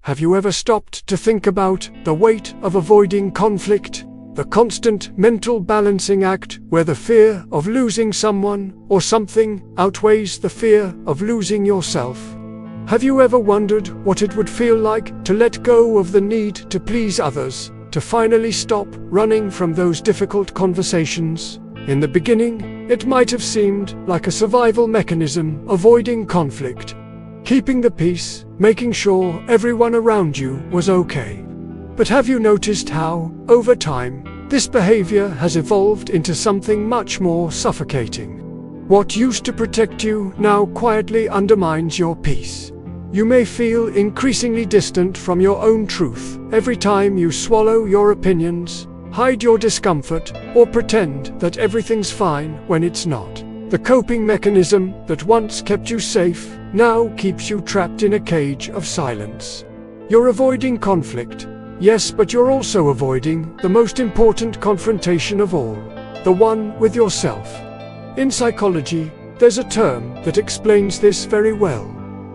Have you ever stopped to think about the weight of avoiding conflict? The constant mental balancing act where the fear of losing someone or something outweighs the fear of losing yourself. Have you ever wondered what it would feel like to let go of the need to please others, to finally stop running from those difficult conversations? In the beginning, it might have seemed like a survival mechanism, avoiding conflict, keeping the peace, making sure everyone around you was okay. But have you noticed how, over time, this behavior has evolved into something much more suffocating? What used to protect you now quietly undermines your peace. You may feel increasingly distant from your own truth every time you swallow your opinions, hide your discomfort, or pretend that everything's fine when it's not. The coping mechanism that once kept you safe now keeps you trapped in a cage of silence. You're avoiding conflict, yes, but you're also avoiding the most important confrontation of all, the one with yourself. In psychology, there's a term that explains this very well: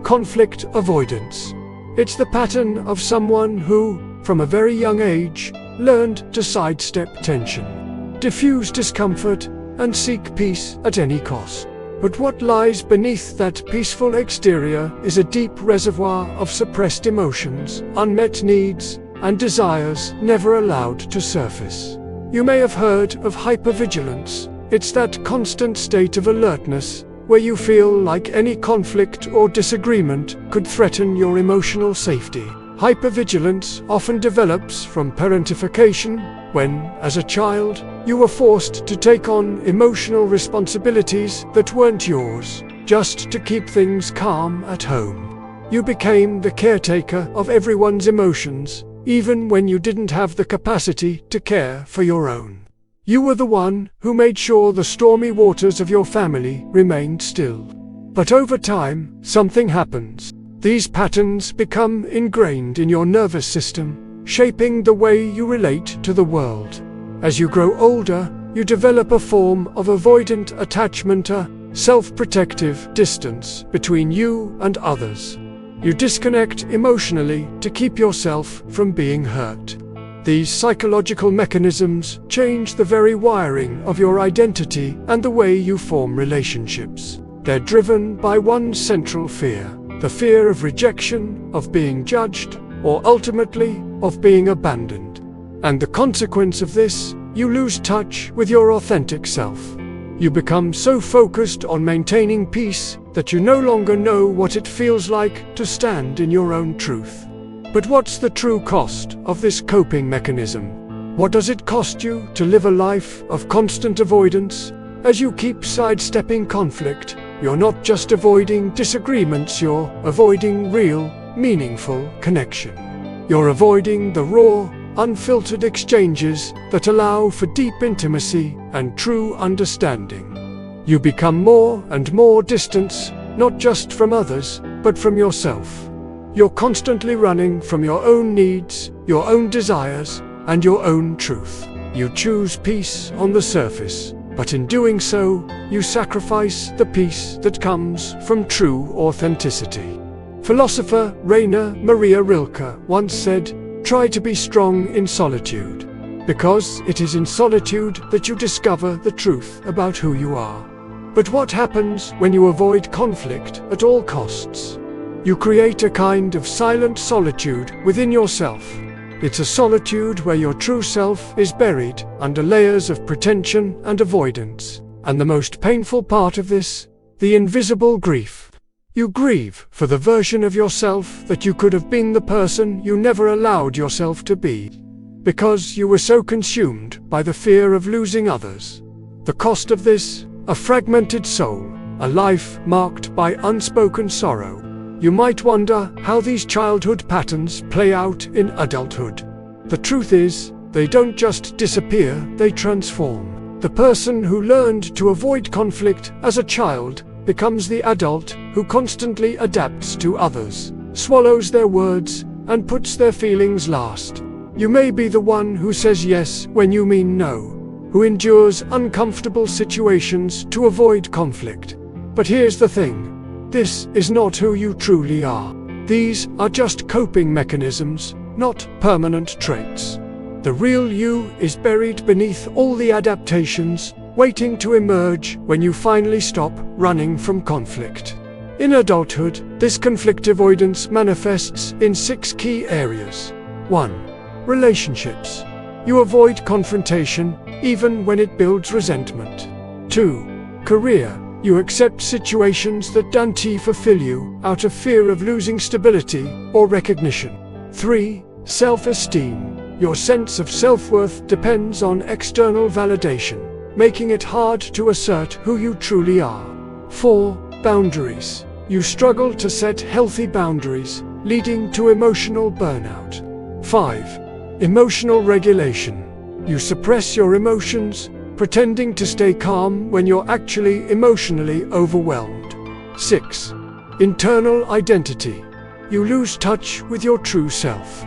conflict avoidance. It's the pattern of someone who, from a very young age, learned to sidestep tension, diffuse discomfort, and seek peace at any cost. But what lies beneath that peaceful exterior is a deep reservoir of suppressed emotions, unmet needs, and desires never allowed to surface. You may have heard of hypervigilance. It's that constant state of alertness where you feel like any conflict or disagreement could threaten your emotional safety. Hypervigilance often develops from parentification, when, as a child, you were forced to take on emotional responsibilities that weren't yours, just to keep things calm at home. You became the caretaker of everyone's emotions, even when you didn't have the capacity to care for your own. You were the one who made sure the stormy waters of your family remained still. But over time, something happens. These patterns become ingrained in your nervous system, shaping the way you relate to the world. As you grow older, you develop a form of avoidant attachment, a self-protective distance between you and others. You disconnect emotionally to keep yourself from being hurt. These psychological mechanisms change the very wiring of your identity and the way you form relationships. They're driven by one central fear: the fear of rejection, of being judged, or ultimately, of being abandoned. And the consequence of this, you lose touch with your authentic self. You become so focused on maintaining peace that you no longer know what it feels like to stand in your own truth. But what's the true cost of this coping mechanism? What does it cost you to live a life of constant avoidance? As you keep sidestepping conflict, you're not just avoiding disagreements, you're avoiding real, meaningful connection. You're avoiding the raw, unfiltered exchanges that allow for deep intimacy and true understanding. You become more and more distant, not just from others, but from yourself. You're constantly running from your own needs, your own desires, and your own truth. You choose peace on the surface, but in doing so, you sacrifice the peace that comes from true authenticity. Philosopher Rainer Maria Rilke once said, "Try to be strong in solitude, because it is in solitude that you discover the truth about who you are." But what happens when you avoid conflict at all costs? You create a kind of silent solitude within yourself. It's a solitude where your true self is buried under layers of pretension and avoidance. And the most painful part of this, the invisible grief. You grieve for the version of yourself that you could have been, the person you never allowed yourself to be, because you were so consumed by the fear of losing others. The cost of this, a fragmented soul, a life marked by unspoken sorrow. You might wonder how these childhood patterns play out in adulthood. The truth is, they don't just disappear, they transform. The person who learned to avoid conflict as a child becomes the adult who constantly adapts to others, swallows their words, and puts their feelings last. You may be the one who says yes when you mean no, who endures uncomfortable situations to avoid conflict. But here's the thing. This is not who you truly are. These are just coping mechanisms, not permanent traits. The real you is buried beneath all the adaptations, waiting to emerge when you finally stop running from conflict. In adulthood, this conflict avoidance manifests in 6 key areas. 1. Relationships. You avoid confrontation, even when it builds resentment. 2. Career. You accept situations that don't fulfill you, out of fear of losing stability or recognition. 3. Self-esteem. Your sense of self-worth depends on external validation, making it hard to assert who you truly are. 4. Boundaries. You struggle to set healthy boundaries, leading to emotional burnout. 5. Emotional regulation. You suppress your emotions, pretending to stay calm when you're actually emotionally overwhelmed. 6. Internal identity. You lose touch with your true self,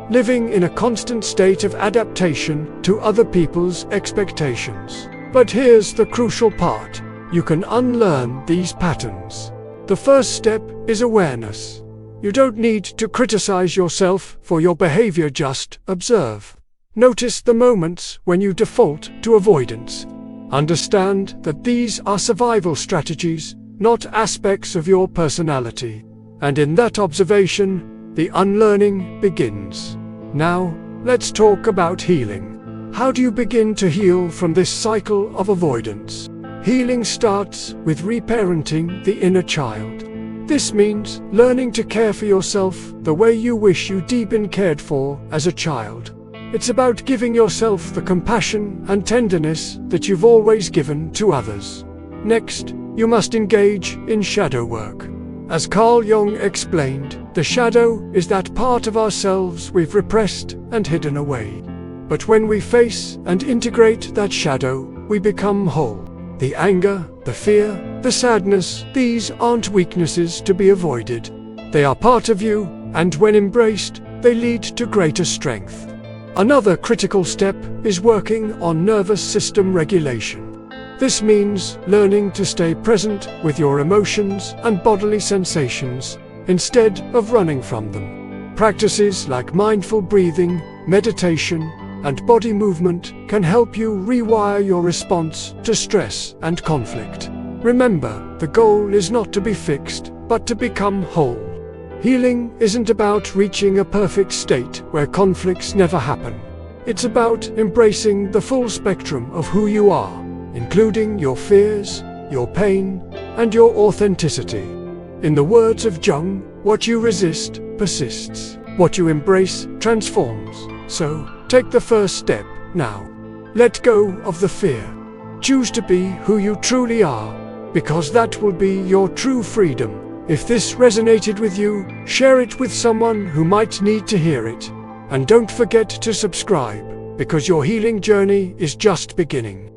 living in a constant state of adaptation to other people's expectations. But here's the crucial part. You can unlearn these patterns. The first step is awareness. You don't need to criticize yourself for your behavior, just observe. Notice the moments when you default to avoidance. Understand that these are survival strategies, not aspects of your personality. And in that observation, the unlearning begins. Now, let's talk about healing. How do you begin to heal from this cycle of avoidance? Healing starts with reparenting the inner child. This means learning to care for yourself the way you wish you'd been cared for as a child. It's about giving yourself the compassion and tenderness that you've always given to others. Next, you must engage in shadow work. As Carl Jung explained, the shadow is that part of ourselves we've repressed and hidden away. But when we face and integrate that shadow, we become whole. The anger, the fear, the sadness, these aren't weaknesses to be avoided. They are part of you, and when embraced, they lead to greater strength. Another critical step is working on nervous system regulation. This means learning to stay present with your emotions and bodily sensations, instead of running from them. Practices like mindful breathing, meditation, and body movement can help you rewire your response to stress and conflict. Remember, the goal is not to be fixed, but to become whole. Healing isn't about reaching a perfect state where conflicts never happen. It's about embracing the full spectrum of who you are, including your fears, your pain, and your authenticity. In the words of Jung, what you resist persists. What you embrace transforms. So, take the first step now. Let go of the fear. Choose to be who you truly are, because that will be your true freedom. If this resonated with you, share it with someone who might need to hear it. And don't forget to subscribe, because your healing journey is just beginning.